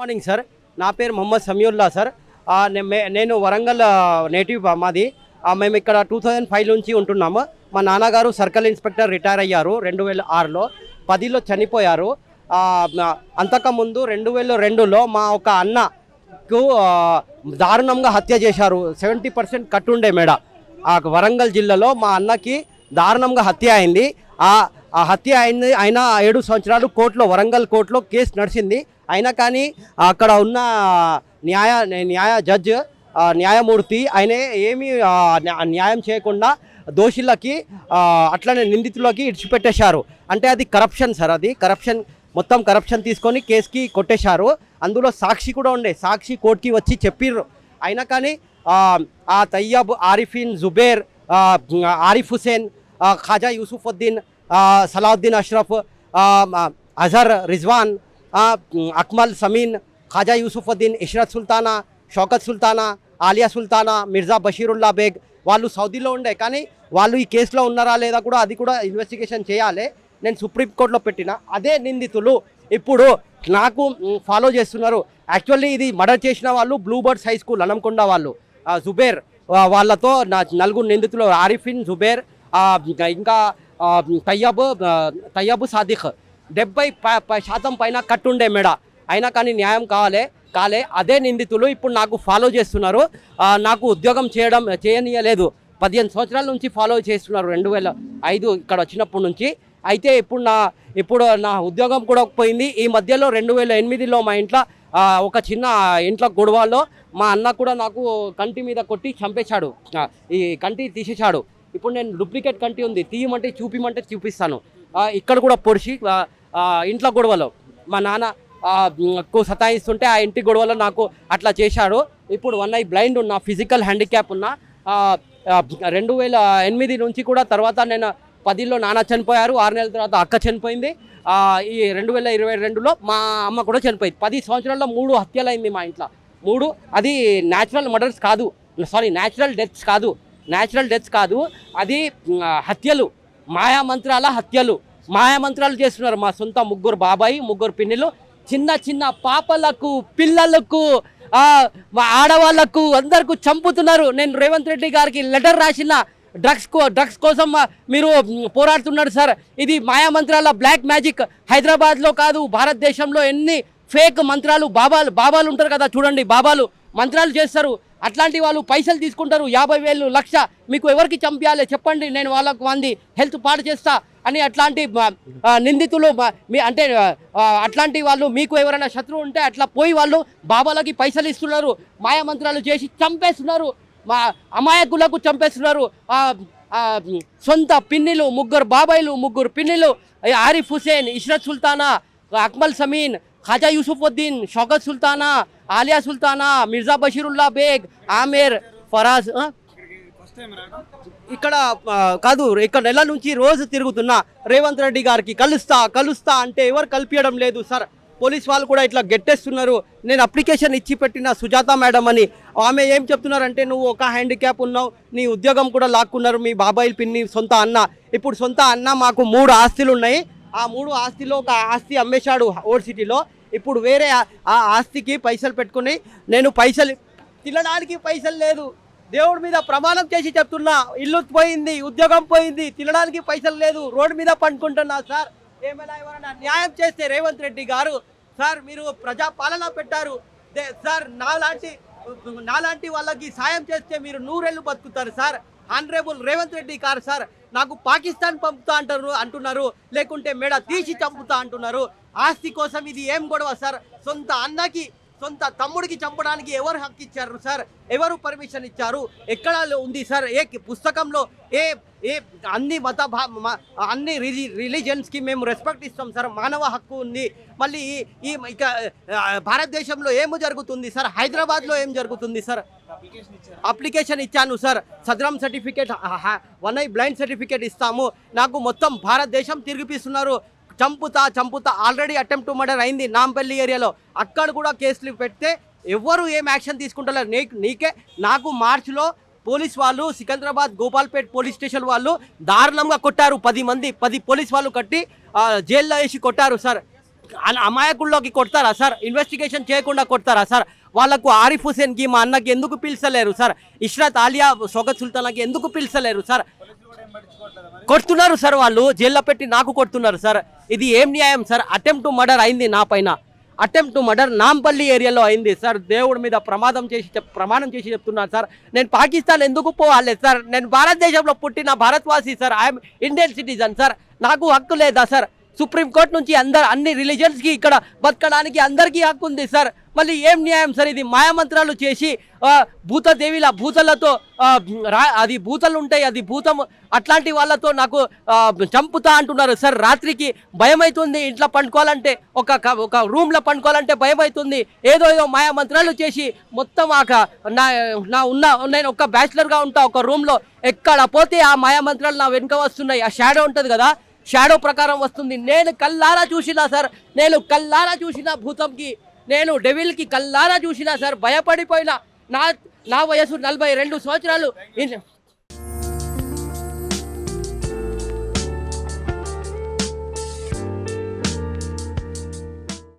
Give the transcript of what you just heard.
Morning sir. నా పేరు Mohammed Samiullah sir. నేను వరంగల్ నేటివ్ మాది. మేము ఇక్కడ 2005 నుంచి ఉంటున్నాము. మా నాన్నగారు సర్కిల్ ఇన్స్పెక్టర్ రిటైర్ అయ్యారు 2006లో. 10లో చనిపోయారు. అంతకుముందు 2002లో మా ఒక అన్నకు దారుణంగా హత్య చేశారు. 70% కట్టుండే మేడ. వరంగల్ జిల్లాలో మా అన్నకి దారుణంగా హత్య అయింది. ఆ హత్య అయినా 7 సంవత్సరాలు కోర్టులో, వరంగల్ కోర్టులో కేసు నడిచింది. అయినా కానీ అక్కడ ఉన్న న్యాయమూర్తి ఆయన ఏమీ న్యాయం చేయకుండా దోషులకి అట్లనే నిందితులకి ఇడిచిపెట్టేశారు. అంటే అది కరప్షన్ సార్. అది కరప్షన్, మొత్తం కరప్షన్ తీసుకొని కేసుకి కొట్టేశారు. అందులో సాక్షి కూడా ఉండే. సాక్షి కోర్టుకి వచ్చి చెప్పిర్రు. అయినా కానీ ఆ తయ్యబ్, ఆరిఫిన్, జుబేర్, ఆరిఫ్ హుసేన్, ఖాజా యూసుఫుద్దీన్, సలావుద్దీన్ అష్రఫ్, అజహర్ రిజ్వాన్, అక్మల్ సమీన్, ఖాజా యూసుఫుద్దీన్, ఇష్రత్ సుల్తానా, షౌకత్ సుల్తానా, ఆలియా సుల్తానా, మిర్జా బషీరుల్లా బేగ్ వాళ్ళు సౌదీలో ఉండే. కానీ వాళ్ళు ఈ కేసులో ఉన్నారా లేదా కూడా అది కూడా ఇన్వెస్టిగేషన్ చేయాలి. నేను సుప్రీంకోర్టులో పెట్టిన అదే నిందితులు ఇప్పుడు నాకు ఫాలో చేస్తున్నారు. యాక్చువల్లీ ఇది మర్డర్ చేసిన వాళ్ళు బ్లూబర్డ్స్ హై స్కూల్ అనంకొండ వాళ్ళు, జుబేర్ వాళ్ళతో 4 నిందితులు, ఆరిఫిన్, జుబేర్, ఇంకా తయ్యబ్ సాదిక్ 70% పైన కట్టుండే మేడ. అయినా కానీ న్యాయం కాలే. అదే నిందితులు ఇప్పుడు నాకు ఫాలో చేస్తున్నారు. నాకు ఉద్యోగం చేయనీయలేదు. 15 సంవత్సరాల నుంచి ఫాలో చేస్తున్నారు 2005 ఇక్కడ వచ్చినప్పటి నుంచి. అయితే ఇప్పుడు నా ఉద్యోగం కూడా పోయింది. ఈ మధ్యలో 2008లో మా ఇంట్లో ఒక చిన్న ఇంట్లో గొడవలో మా అన్న కూడా నాకు కంటి మీద కొట్టి చంపేశాడు. ఈ కంటి తీసేశాడు. ఇప్పుడు నేను డూప్లికేట్ కంటి ఉంది, తీయమంటే చూపిమంటే చూపిస్తాను. ఇక్కడ కూడా పొడిచి ఇంట్లో గొడవలో మా నాన్న సతాయిస్తుంటే ఆ ఇంటి గొడవలో నాకు అట్లా చేశాడు. ఇప్పుడు 1 ఐ బ్లైండ్ ఉన్నా, ఫిజికల్ హ్యాండిక్యాప్ ఉన్నా. 2008 నుంచి కూడా తర్వాత నేను 10లో నాన్న చనిపోయారు. 6 నెలల తర్వాత అక్క చనిపోయింది. ఈ 2022లో మా అమ్మ కూడా చనిపోయింది. 10 సంవత్సరాల్లో 3 హత్యలైంది మా ఇంట్లో. 3 అది న్యాచురల్ మర్డర్స్ కాదు, న్యాచురల్ డెత్స్ కాదు, అది హత్యలు, మాయామంత్రాల హత్యలు. మాయామంత్రాలు చేస్తున్నారు. మా సొంత 3 బాబాయి, 3 పిన్నిలు, చిన్న పాపలకు, పిల్లలకు, ఆడవాళ్లకు అందరికీ చంపుతున్నారు. నేను రేవంత్ రెడ్డి గారికి లెటర్ రాసిన, డ్రగ్స్ కోసం మీరు పోరాడుతున్నారు సార్. ఇది మాయామంత్రాల బ్లాక్ మ్యాజిక్. హైదరాబాద్లో కాదు, భారతదేశంలో ఎన్ని ఫేక్ మంత్రాలు, బాబాలు ఉంటారు కదా చూడండి, బాబాలు మంత్రాలు చేస్తారు. అట్లాంటి వాళ్ళు పైసలు తీసుకుంటారు, 50,000, 1,00,000. మీకు ఎవరికి చంపించాలి చెప్పండి, నేను వాళ్ళకు మంది హెల్త్ పాడు చేస్తా అని అట్లాంటి నిందితులు అంటే అట్లాంటి వాళ్ళు మీకు ఎవరైనా శత్రువు ఉంటే అట్లా పోయి వాళ్ళు బాబాలకి పైసలు ఇస్తున్నారు, మాయామంత్రాలు చేసి చంపేస్తున్నారు, మా అమాయకులకు చంపేస్తున్నారు. సొంత పిన్నిలు, 3 బాబాయిలు, 3 పిన్నిలు, ఆరిఫ్ హుసేన్, ఇష్రత్ సుల్తానా, అక్మల్ సమీన్, ఖాజా యూసుఫుద్దీన్, షౌకత్ సుల్తానా, ఆలియా సుల్తానా, మిర్జా బషీరుల్లా బేగ్, ఆమేర్, ఫరాజ్. ఇక్కడ కాదు, ఇక్కడ నెల నుంచి రోజు తిరుగుతున్నా. రేవంత్ రెడ్డి గారికి కలుస్తా అంటే ఎవరు కల్పించడం లేదు సార్. పోలీస్ వాళ్ళు కూడా ఇట్లా గెట్టేస్తున్నారు. నేను అప్లికేషన్ ఇచ్చి పెట్టిన సుజాత మేడం అని. ఆమె ఏం చెప్తున్నారంటే, నువ్వు ఒక హ్యాండిక్యాప్ ఉన్నావు, నీ ఉద్యోగం కూడా లాక్కున్నారు మీ బాబాయిల్ పిన్ని సొంత అన్న. ఇప్పుడు సొంత అన్న మాకు 3 ఆస్తులు ఉన్నాయి. ఆ 3 ఆస్తిలో ఒక ఆస్తి అమ్మేశాడు ఓల్డ్ సిటీలో. ఇప్పుడు వేరే ఆ ఆస్తికి పైసలు పెట్టుకుని నేను పైసలు తినడానికి పైసలు లేదు. దేవుడి మీద ప్రమాణం చేసి చెప్తున్నా, ఇల్లు పోయింది, ఉద్యోగం పోయింది, తినడానికి పైసలు లేదు, రోడ్డు మీద పండుకుంటున్నా సార్. ఏమైనా ఎవరైనా న్యాయం చేస్తే రేవంత్ రెడ్డి గారు సార్, మీరు ప్రజాపాలన పెట్టారు సార్, నాలాంటి వాళ్ళకి సాయం చేస్తే మీరు 100 ఏళ్ళు బతుకుతారు సార్. ఆనరేబుల్ రేవంత్ రెడ్డి గారు సార్, నాకు పాకిస్తాన్ పంపుతా అంటున్నారు, లేకుంటే మెడ తీసి చంపుతా అంటున్నారు. ఆస్తి కోసం ఇది ఏం గొడవ సార్? సొంత అన్నకి, సొంత తమ్ముడికి చంపడానికి ఎవరు హక్కు ఇచ్చారు సార్? ఎవరు పర్మిషన్ ఇచ్చారు? ఎక్కడ ఉంది సార్? ఏ పుస్తకంలో అన్ని రిలీజియన్స్కి మేము రెస్పెక్ట్ ఇస్తాం సార్, మానవ హక్కు ఉంది. మళ్ళీ ఇక భారతదేశంలో ఏమి జరుగుతుంది సార్? హైదరాబాద్లో ఏం జరుగుతుంది సార్? అప్లికేషన్ ఇచ్చాను sir, Sadaram certificate, 1 I blind certificate ఇస్తాము. నాకు మొత్తం భారతదేశం తిరిగిపిస్తున్నారు. చంపుతా ఆల్రెడీ అటెంప్ట్ టు మర్డర్ అయింది నాంపల్లి ఏరియాలో. అక్కడ కూడా కేసులు పెడితే ఎవరు ఏం యాక్షన్ తీసుకుంటారు? నాకు మార్చిలో పోలీస్ వాళ్ళు సికింద్రాబాద్ గోపాల్పేట్ పోలీస్ స్టేషన్ వాళ్ళు దారుణంగా కొట్టారు. 10 పోలీస్ వాళ్ళు కట్టి జైల్లో వేసి కొట్టారు సార్. అమాయకుల్లోకి కొడతారా సార్? ఇన్వెస్టిగేషన్ చేయకుండా కొడతారా సార్? వాళ్ళకు ఆరిఫ్ హుసేన్కి మా అన్నకి ఎందుకు పిలిచలేరు సార్? ఇష్రత్ ఆలియా సోగత్ సుల్తానాకి ఎందుకు పిలిచలేరు సార్? కొడుతున్నారు సార్, వాళ్ళు జైల్లో పెట్టి నాకు కొడుతున్నారు సార్. ఇది ఏం న్యాయం సార్? అటెంప్ట్ టు మర్డర్ అయింది నా పైన, అటెంప్ట్ టు మర్డర్ నాంపల్లి ఏరియాలో అయింది సార్. దేవుడి మీద ప్రమాణం చేసి చెప్తున్నాను సార్. నేను పాకిస్తాన్ ఎందుకు పోవాలి సార్? నేను భారతదేశంలో పుట్టిన భారతవాసి sir. I'm Indian citizen sir. నాకు హక్కు లేదా సార్? సుప్రీంకోర్టు నుంచి అన్ని రిలీజన్స్కి ఇక్కడ బతకడానికి అందరికీ హక్కు ఉంది సార్. మళ్ళీ ఏం న్యాయం సార్ ఇది? మాయమంత్రాలు చేసి భూతదేవిల భూతలతో అది భూతలు ఉంటాయి, అది భూతం అట్లాంటి వాళ్ళతో నాకు చంపుతా అంటున్నారు సార్. రాత్రికి భయం అవుతుంది, ఇంట్లో పండుకోవాలంటే ఒక రూమ్లో పండుకోవాలంటే భయం అవుతుంది. ఏదో మాయమంత్రాలు చేసి మొత్తం నేను ఒక బ్యాచిలర్గా ఉంటా ఒక రూమ్లో. ఎక్కడ పోతే ఆ మాయమంత్రాలు నా వెనుక వస్తున్నాయి. ఆ షాడో ఉంటుంది కదా, షాడో ప్రకారం వస్తుంది. నేను కల్లారా చూసినా సార్, నేను కల్లారా చూసిన భూతంకి, నేను డెవిల్కి కల్లారా చూసినా సార్. భయపడిపోయినా. నా వయసు 42 సంవత్సరాలు.